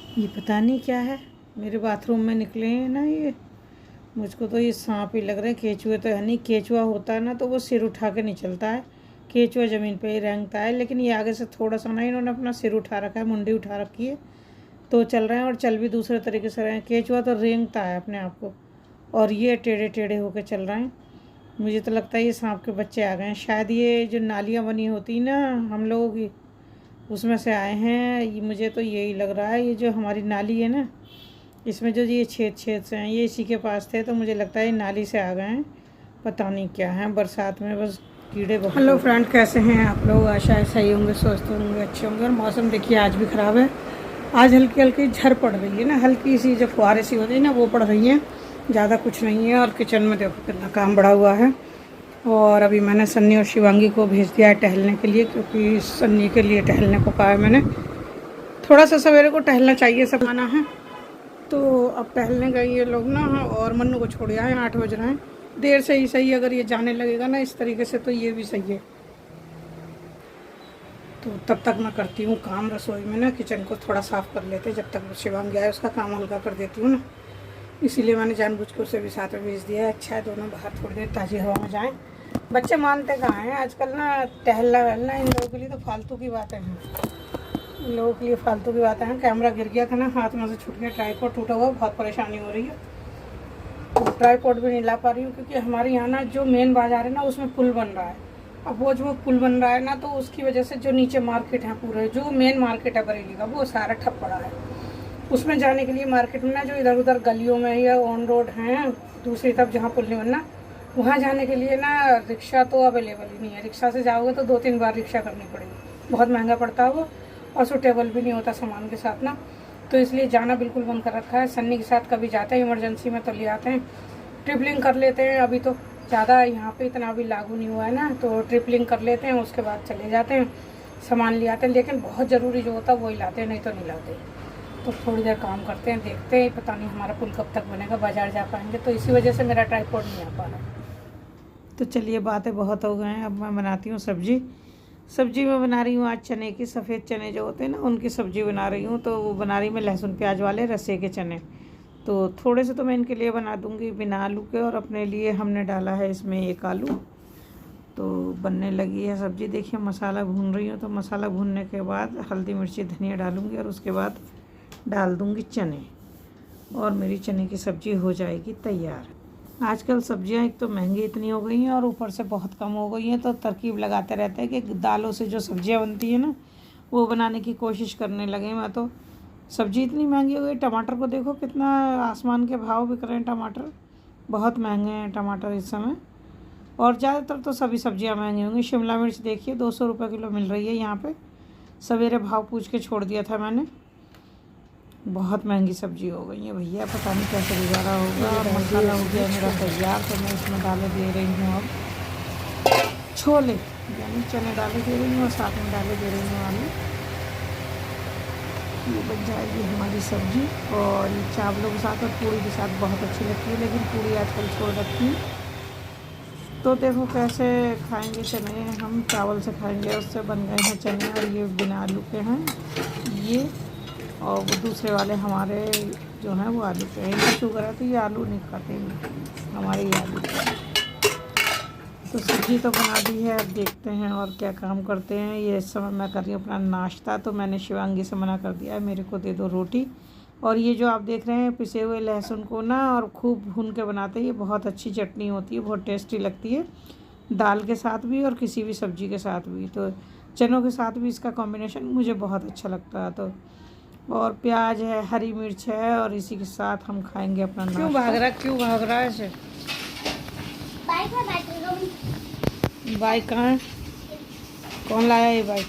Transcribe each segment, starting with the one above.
ये पता नहीं क्या है, मेरे बाथरूम में निकले हैं ना ये। मुझको तो ये सांप ही लग रहा है, केचुए तो है नहीं। केचुआ होता है ना तो वो सिर उठा के नहीं चलता है, केचुआ ज़मीन पे ही रेंगता है। लेकिन ये आगे से थोड़ा सा ना इन्होंने अपना सिर उठा रखा है, मुंडी उठा रखी है, तो चल रहे हैं। और चल भी दूसरे तरीके से रहे हैं। केचुआ तो रेंगता है अपने आप को, और ये टेढ़े टेढ़े होकर चल रहे हैं। मुझे तो लगता है ये सांप के बच्चे आ गए हैं शायद। ये जो नालियाँ बनी होती ना हम लोगों की, उसमें से आए हैं। ये मुझे तो यही लग रहा है। ये जो हमारी नाली है ना, इसमें जो ये छेद छेद से हैं, ये इसी के पास थे, तो मुझे लगता है ये नाली से आ गए हैं। पता नहीं क्या है, बरसात में बस कीड़े बहुत। हेलो फ्रेंड, कैसे हैं आप लोग? आशा है सही होंगे, स्वस्थ होंगे, अच्छे होंगे। और मौसम देखिए आज भी ख़राब है। आज हल्की हल्की झड़ पड़ रही है ना, हल्की सी जो फुहारे सी होती है ना वो पड़ रही हैं, ज़्यादा कुछ नहीं है। और किचन में देखो कितना काम बढ़ा हुआ है। और अभी मैंने सन्नी और शिवांगी को भेज दिया है टहलने के लिए, क्योंकि सन्नी के लिए टहलने को कहा है मैंने। थोड़ा सा सवेरे को टहलना चाहिए, सब आना है। तो अब टहलने गए ये लोग ना, और मन्नू को छोड़ आए। 8 बज रहे हैं। देर से ही सही, अगर ये जाने लगेगा ना इस तरीके से तो ये भी सही है। तो तब तक मैं करती हूँ काम रसोई में ना, किचन को थोड़ा साफ़ कर लेते, जब तक शिवांगी आए उसका काम हल्का कर देती हूँ ना। इसीलिए मैंने जानबूझ के उसे भी साथ में भेज दिया है। अच्छा है दोनों बाहर थोड़ी देर ताज़ी हवा में जाएँ। बच्चे मानते कहाँ हैं आजकल ना, टहलना वहलना इन लोगों के लिए तो फालतू की बातें हैं। इन लोगों के लिए फालतू की बातें हैं। कैमरा गिर गया था ना, हाथ में से छूट गया, ट्राइपॉड टूटा हुआ, बहुत परेशानी हो रही है। तो ट्राइपॉड भी नहीं ला पा रही हूँ, क्योंकि हमारे यहाँ ना जो मेन बाज़ार है ना उसमें पुल बन रहा है। अब वो जो पुल बन रहा है ना, तो उसकी वजह से जो नीचे मार्केट है, पूरे जो मेन मार्केट है बरेली का, वो सारा ठप पड़ा है। उसमें जाने के लिए मार्केट में ना जो इधर उधर गलियों में या ऑन रोड हैं दूसरी तरफ जहाँ पुल नहीं बनना, वहाँ जाने के लिए ना रिक्शा तो अवेलेबल ही नहीं है। रिक्शा से जाओगे तो 2-3 बार रिक्शा करनी पड़ेगी, बहुत महंगा पड़ता है वो, और सूटेबल भी नहीं होता सामान के साथ ना। तो इसलिए जाना बिल्कुल बंद कर रखा है। सन्नी के साथ कभी जाते हैं इमरजेंसी में तो ले आते हैं, ट्रिपलिंग कर लेते हैं। अभी तो ज़्यादा यहाँ पे इतना अभी लागू नहीं हुआ है ना, तो ट्रिपलिंग कर लेते हैं, उसके बाद चले जाते हैं, सामान ले आते हैं। लेकिन बहुत ज़रूरी जो होता है वही लाते हैं, नहीं तो नहीं लाते। तो थोड़ी देर काम करते हैं, देखते हैं, पता नहीं हमारा पुल कब तक बनेगा, बाज़ार जा पाएंगे। तो इसी वजह से मेरा ट्राइपॉड नहीं आ पा रहा। तो चलिए बातें बहुत हो गए हैं, अब मैं बनाती हूँ सब्ज़ी। सब्ज़ी मैं बना रही हूँ आज चने की, सफ़ेद चने जो होते हैं ना उनकी सब्ज़ी बना रही हूँ। तो वो बना रही मैं लहसुन प्याज वाले रसे के चने। तो थोड़े से तो मैं इनके लिए बना दूँगी बिना आलू के, और अपने लिए हमने डाला है इसमें 1 आलू। तो बनने लगी है सब्ज़ी। देखिए मसाला भून रही हूँ, तो मसाला भूनने के बाद हल्दी मिर्ची धनिया डालूँगी, और उसके बाद डाल दूँगी चने, और मेरी चने की सब्ज़ी हो जाएगी तैयार। आजकल सब्जियां एक तो महंगी इतनी हो गई हैं, और ऊपर से बहुत कम हो गई हैं। तो तरकीब लगाते रहते हैं कि दालों से जो सब्जियां बनती हैं ना वो बनाने की कोशिश करने लगे। मैं तो सब्ज़ी इतनी महंगी हो गई। टमाटर को देखो कितना आसमान के भाव बिक रहे हैं। टमाटर बहुत महंगे हैं टमाटर इस समय, और ज़्यादातर तो सभी सब्जियां महंगी होंगी। शिमला मिर्च देखिए 200 रुपये किलो मिल रही है यहाँ पे। सवेरे भाव पूछ के छोड़ दिया था मैंने। बहुत महंगी सब्जी हो गई है भैया, पता नहीं कैसे गुजारा होगा। और मसाला हो गया मेरा तैयार, तो मैं इसमें डाले दे रही हूँ अब छोले, यानी चने डाले दे रही हूँ, और साथ में डाले दे रही हूँ आलू। ये बन जाएगी हमारी सब्ज़ी। और ये चावलों के साथ और पूड़ी के साथ बहुत अच्छी लगती है, लेकिन पूड़ी आजकल छोड़ रखी है। तो देखो कैसे खाएंगे चने, हम चावल से खाएंगे। उससे बन गए हैं चने, और ये बिना आलू के हैं ये, और वो दूसरे वाले हमारे जो हैं वो आलू के हैं। इनको शुगर है तो ये आलू नहीं खाते हैं, हमारे ये आलू के। तो सब्ज़ी तो बना दी है, अब देखते हैं और क्या काम करते हैं। ये इस समय मैं कर रही हूँ अपना नाश्ता। तो मैंने शिवांगी से मना कर दिया है, मेरे को दे दो रोटी। और ये जो आप देख रहे हैं पिसे हुए लहसुन को ना और खूब भून के बनाते हैं, ये बहुत अच्छी चटनी होती है, बहुत टेस्टी लगती है दाल के साथ भी और किसी भी सब्ज़ी के साथ भी। तो चनों के साथ भी इसका कॉम्बिनेशन मुझे बहुत अच्छा लगता है। तो और प्याज है, हरी मिर्च है, और इसी के साथ हम खाएंगे अपना नाश्ता। क्यों भाग रहा है ऐसे? बाइक कहाँ है? कौन लाया ये बाइक?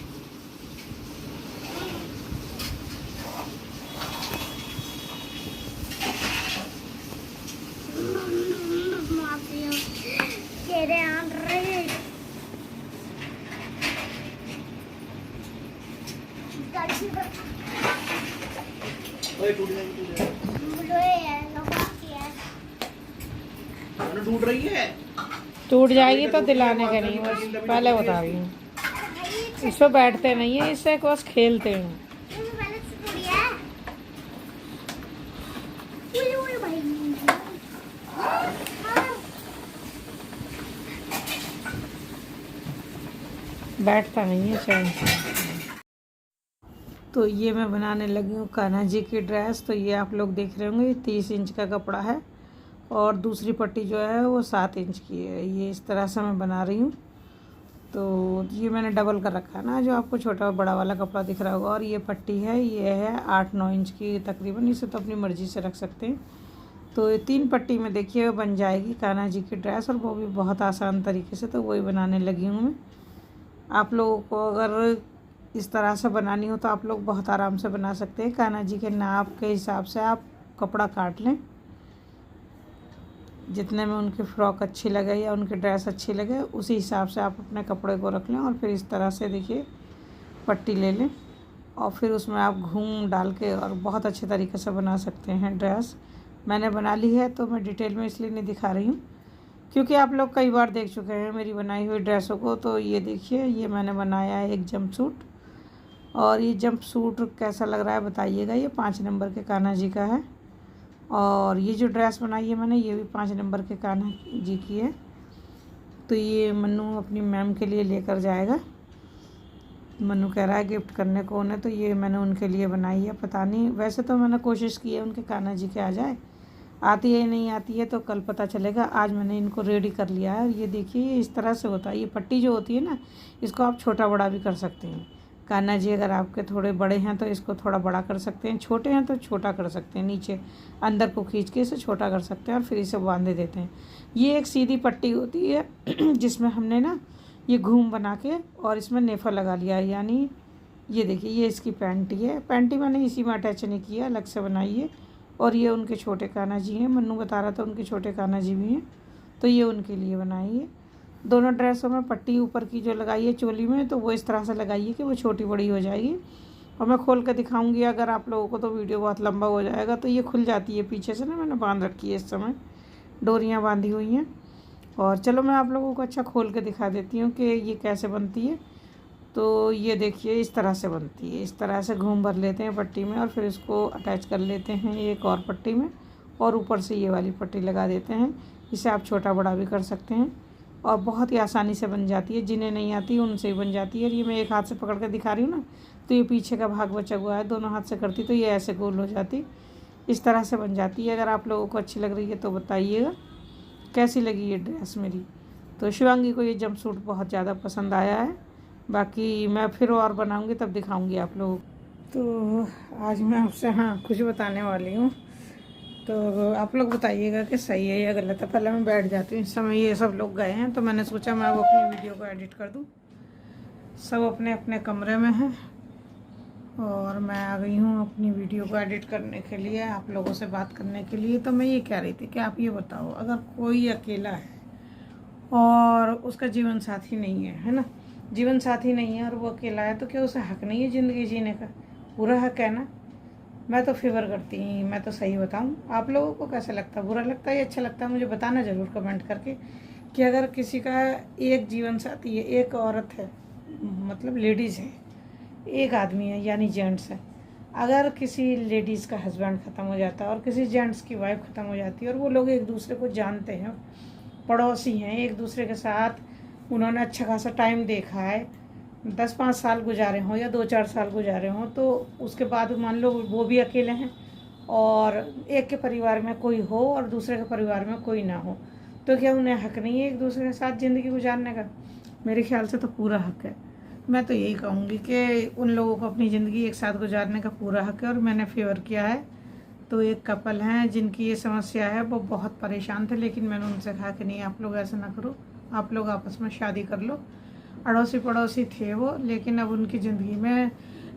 टूट रही है, टूट जाएगी तो दिलाने का नहीं, बस पहले बता रही हूँ। इस पर बैठते नहीं है, इससे बस खेलते हैं। बैठता नहीं है चैन से। तो ये मैं बनाने लगी हूँ कान्हा जी की ड्रेस। तो ये आप लोग देख रहे होंगे 30 इंच का कपड़ा है और दूसरी पट्टी जो है वो 7 इंच की है। ये इस तरह से मैं बना रही हूँ। तो ये मैंने डबल कर रखा है ना, जो आपको छोटा बड़ा वाला कपड़ा दिख रहा होगा। और ये पट्टी है, ये है 8-9 इंच की तकरीबन। इसे तो अपनी मर्ज़ी से रख सकते हैं। तो ये 3 पट्टी में देखिए बन जाएगी कान्हा जी की ड्रेस, और वो भी बहुत आसान तरीके से। तो वही बनाने लगी हूँ मैं। आप लोगों को अगर इस तरह से बनानी हो तो आप लोग बहुत आराम से बना सकते हैं। कान्हा जी के नाप के हिसाब से आप कपड़ा काट लें, जितने में उनकी फ़्रॉक अच्छी लगे या उनकी ड्रेस अच्छी लगे उसी हिसाब से आप अपने कपड़े को रख लें। और फिर इस तरह से देखिए पट्टी ले लें और फिर उसमें आप घूम डाल के और बहुत अच्छे तरीके से बना सकते हैं ड्रेस। मैंने बना ली है तो मैं डिटेल में इसलिए नहीं दिखा रही हूँ, क्योंकि आप लोग कई बार देख चुके हैं मेरी बनाई हुई ड्रेसों को। तो ये देखिए, ये मैंने बनाया है एक जंप सूट, और ये जंप सूट कैसा लग रहा है बताइएगा। ये 5 नंबर के कान्हा जी का है। और ये जो ड्रेस बनाई है मैंने, ये भी 5 नंबर के कान्हा जी की है। तो ये मन्नू अपनी मैम के लिए लेकर जाएगा। मन्नू कह रहा है गिफ्ट करने को उन्हें, तो ये मैंने उनके लिए बनाई है। पता नहीं, वैसे तो मैंने कोशिश की है उनके कान्हा जी के आ जाए, आती है नहीं आती है तो कल पता चलेगा। आज मैंने इनको रेडी कर लिया है। और ये देखिए, ये इस तरह से होता है। ये पट्टी जो होती है ना, इसको आप छोटा बड़ा भी कर सकते हैं। कान्हा जी अगर आपके थोड़े बड़े हैं तो इसको थोड़ा बड़ा कर सकते हैं, छोटे हैं तो छोटा कर सकते हैं। नीचे अंदर को खींच के इसे छोटा कर सकते हैं और फिर इसे बांधे देते हैं। ये एक सीधी पट्टी होती है जिसमें हमने ना ये घूम बना के और इसमें नेफा लगा लिया है। यानी ये देखिए, ये इसकी पैंटी है। पैंटी मैंने इसी में अटैच नहीं किया, अलग से बनाई है। और ये उनके छोटे कान्हा जी हैं। मन्नू बता रहा था उनके छोटे कान्हा जी भी हैं, तो ये उनके लिए बनाई है। दोनों ड्रेसों में पट्टी ऊपर की जो लगाई है चोली में, तो वो इस तरह से लगाइए कि वो छोटी बड़ी हो जाएगी। और मैं खोल कर दिखाऊंगी अगर आप लोगों को, तो वीडियो बहुत लंबा हो जाएगा। तो ये खुल जाती है पीछे से ना, मैंने बांध रखी है इस समय, डोरियाँ बांधी हुई हैं। और चलो मैं आप लोगों को अच्छा खोल के दिखा देती हूँ कि ये कैसे बनती है। तो ये देखिए, इस तरह से बनती है। इस तरह से घूम भर लेते हैं पट्टी में और फिर इसको अटैच कर लेते हैं एक और पट्टी में, और ऊपर से ये वाली पट्टी लगा देते हैं। इसे आप छोटा बड़ा भी कर सकते हैं और बहुत ही आसानी से बन जाती है। जिन्हें नहीं आती उनसे ही बन जाती है। और ये मैं एक हाथ से पकड़ कर दिखा रही हूँ ना, तो ये पीछे का भाग बचा हुआ है। दोनों हाथ से करती तो ये ऐसे गोल हो जाती। इस तरह से बन जाती है। अगर आप लोगों को अच्छी लग रही है तो बताइएगा कैसी लगी ये ड्रेस मेरी। तो शिवांगी को ये जंप सूट बहुत ज़्यादा पसंद आया है। बाकी मैं फिर और बनाऊंगी तब दिखाऊंगी आप लोगों को। तो आज मैं आपसे कुछ बताने वाली हूँ। तो आप लोग बताइएगा कि सही है या गलत है। पहले मैं बैठ जाती हूँ। इस समय ये सब लोग गए हैं तो मैंने सोचा मैं वो अपनी वीडियो को एडिट कर दूँ। सब अपने अपने कमरे में हैं और मैं आ गई हूँ अपनी वीडियो को एडिट करने के लिए, आप लोगों से बात करने के लिए। तो मैं ये कह रही थी कि आप ये बताओ, अगर कोई अकेला है और उसका जीवन साथी नहीं है ना, जीवन साथी नहीं है और वो अकेला है, तो क्या उसे हक नहीं है ज़िंदगी जीने का? पूरा हक है ना। मैं तो फेवर करती हूँ, मैं तो सही बताऊँ। आप लोगों को कैसा लगता है, बुरा लगता है या अच्छा लगता है? मुझे बताना ज़रूर कमेंट करके कि अगर किसी का एक जीवन साथी है, एक औरत है, मतलब लेडीज़ है, एक आदमी है यानी जेंट्स है, अगर किसी लेडीज़ का हस्बैंड ख़त्म हो जाता है और किसी जेंट्स की वाइफ ख़त्म हो जाती है और वो लोग एक दूसरे को जानते हैं, पड़ोसी हैं, एक दूसरे के साथ उन्होंने अच्छा खासा टाइम देखा है, 10-5 साल गुजारे हों या 2-4 साल गुजारे हों, तो उसके बाद मान लो वो भी अकेले हैं और एक के परिवार में कोई हो और दूसरे के परिवार में कोई ना हो, तो क्या उन्हें हक नहीं है एक दूसरे के साथ ज़िंदगी गुजारने का? मेरे ख्याल से तो पूरा हक है। मैं तो यही कहूँगी कि उन लोगों को अपनी ज़िंदगी एक साथ गुजारने का पूरा हक है। और मैंने फेवर किया है। तो एक कपल हैं जिनकी ये समस्या है, वो बहुत परेशान थे, लेकिन मैंने उनसे कहा कि नहीं, आप लोग ऐसा ना करो, आप लोग आपस में शादी कर लो। अड़ोसी पड़ोसी थे वो, लेकिन अब उनकी ज़िंदगी में,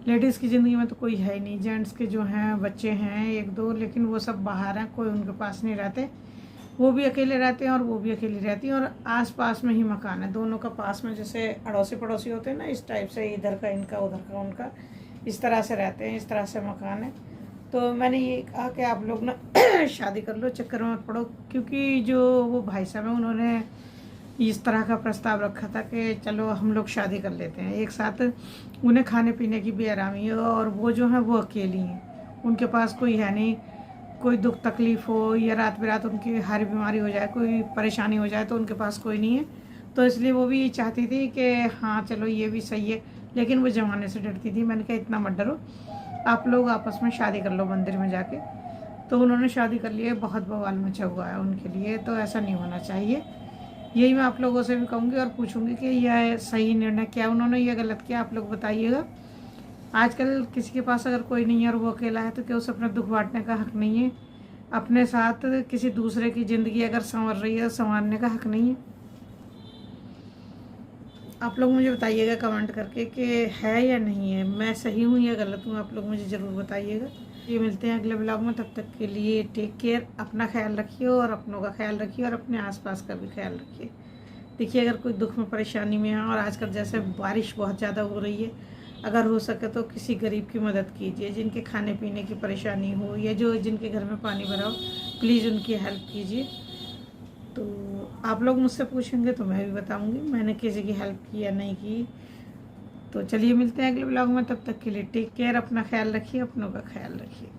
लेडीज़ की ज़िंदगी में तो कोई है ही नहीं। जेंट्स के जो हैं बच्चे हैं 1-2, लेकिन वो सब बाहर हैं, कोई उनके पास नहीं रहते। वो भी अकेले रहते हैं और वो भी अकेली रहती हैं। और आस पास में ही मकान है दोनों का, पास में, जैसे अड़ोसी पड़ोसी होते हैं ना, इस टाइप से, इधर का इनका उधर का उनका, इस तरह से रहते हैं, इस तरह से मकान है। तो मैंने ये कहा कि आप लोग ना शादी कर लो, चक्कर में मत पड़ो। क्योंकि जो वो भाई साहब हैं उन्होंने इस तरह का प्रस्ताव रखा था कि चलो हम लोग शादी कर लेते हैं एक साथ, उन्हें खाने पीने की भी आरामी है और वो जो है वो अकेली हैं, उनके पास कोई है नहीं, कोई दुख तकलीफ़ हो या रात बिरात उनकी हारी बीमारी हो जाए, कोई परेशानी हो जाए, तो उनके पास कोई नहीं है। तो इसलिए वो भी ये चाहती थी कि हाँ चलो ये भी सही है, लेकिन वो ज़माने से डरती थी। मैंने कहा इतना मत डरो, आप लोग आपस में शादी कर लो मंदिर में जाके। तो उन्होंने शादी कर लिया, बहुत बवाल मचा हुआ है उनके लिए, तो ऐसा नहीं होना चाहिए। यही मैं आप लोगों से भी कहूँगी और पूछूंगी कि यह सही निर्णय क्या उन्होंने ये गलत किया, आप लोग बताइएगा। आजकल किसी के पास अगर कोई नहीं है और वो अकेला है तो क्या उसे अपना दुख बांटने का हक नहीं है? अपने साथ किसी दूसरे की ज़िंदगी अगर संवर रही है तो संवारने का हक नहीं है? आप लोग मुझे बताइएगा कमेंट करके कि है या नहीं है, मैं सही हूँ या गलत हूँ, आप लोग मुझे ज़रूर बताइएगा। ये मिलते हैं अगले ब्लॉग में, तब तक के लिए टेक केयर, अपना ख्याल रखिए और अपनों का ख्याल रखिए और अपने आसपास का भी ख्याल रखिए। देखिए अगर कोई दुख में परेशानी में है और आजकल जैसे बारिश बहुत ज़्यादा हो रही है, अगर हो सके तो किसी गरीब की मदद कीजिए, जिनके खाने पीने की परेशानी हो या जो जिनके घर में पानी भरा हो, प्लीज़ उनकी हेल्प कीजिए। तो आप लोग मुझसे पूछेंगे तो मैं भी बताऊंगी मैंने किसी की हेल्प की या नहीं की। तो चलिए मिलते हैं अगले ब्लॉग में, तब तक के लिए टेक केयर, अपना ख्याल रखिए, अपनों का ख्याल रखिए।